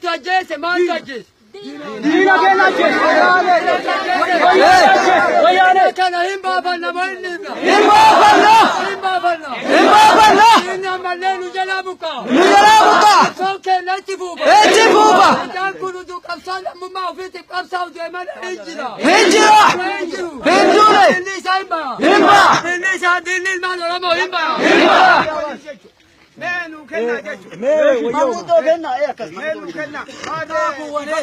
ajjeese maaltu ajjeese? Diina keenya ajjeese. Wayyaanee kana hin baafanna moo hin dhiibna? Hin baafanna. Hin baafanna. Hin baafanna. Diinni ammallee nu jalaa buqqaa. Nu jalaa buqqaa. Soon keenya itti fuufa. Itti fuufa. Isaan kun utuu qabsaa lammummaa ofiitiif qabsaa'u deeman hin jira. Hin jira. Hin jiru. Hin jiru. Diinni isaa hin ba'a. Hin ba'a. Diinni isaa diinni ilmaan Oromoo hin ba'a. Hin ba'a. Menu kenna jechuudha. Mamuudoo kenna akkasuma. Menu kenna. Aadaa kuwwanee.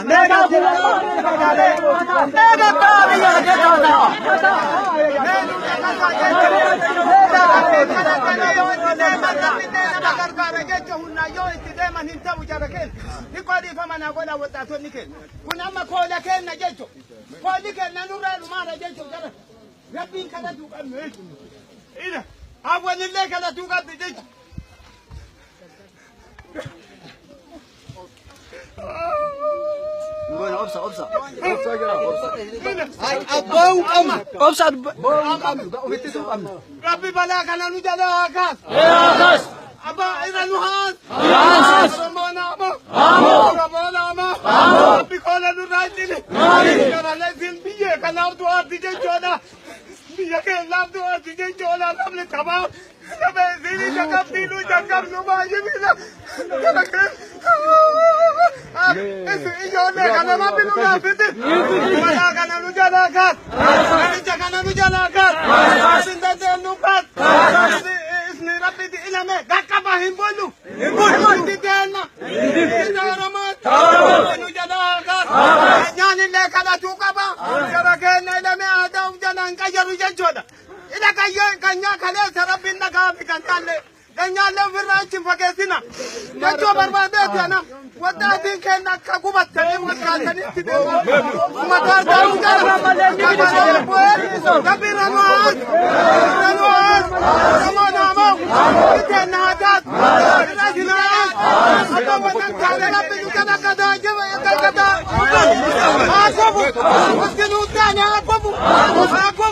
Meeqa kuwwanee. Meeqa baabiyya jechuudha. Menu kenna gargaara jecha humnaa yoo itti deeman hin ta'u jara kenna. Ni qoodiifama naa godha waxaatonni kenna. Kun amma koola kenna jechuudha. Koolli kenna nurraa dhumaadha jechuudha jara. Rabbiin kadhatu qabnu jechuudha. Awwalillee kadhatu qabdi jechuudha. Obsa. Abbaan qabna. Obsa. Ofitti qabna. Rabbi balaa kana nu jala haa kaasu. Abbaa irra nu haas. Oromoo naama. Oromoo naama. Rabbi koola nurraa jini. Kanalee sin biyya kanaaf du'aatti jechuudha. Biyya keenyaaf du'aatti jechuudha. Namni qabaa. Nama isinii jakabdiinu jakabnu baay'inina. Ijoollee kana rabbi nu laaffiti. Balaa kana nu jalaa kaas. Namicha kana nu jalaa kaas. Isin dandeenyu kaas. Isni rabbiti ilame gaqqaba hin bullu. Itti deemna. Itti Oromooti. Nu jalaa kaas. Nyaanillee kadhatuu qaba. Jara keenya ilame aadaa jalaan qayyaru jechuudha. Ila kanyaa kaleessa rabbiin dhagaafi kanyaallee ofirraa achiin fageessina. Jechuu barbaadeeti ana. Waddaatiin keenya akka gubattanii walkaataniitti deemaa. Uummataan ta'uu jala. Rabbi ranu'aas. Oromoo naamoo. Biteen naadaas. Irra jinaas. Akka watan taane rabbi nu jala gadaa jira. Haa kufu. Waski nuu taane haa kufu. Haa kufu.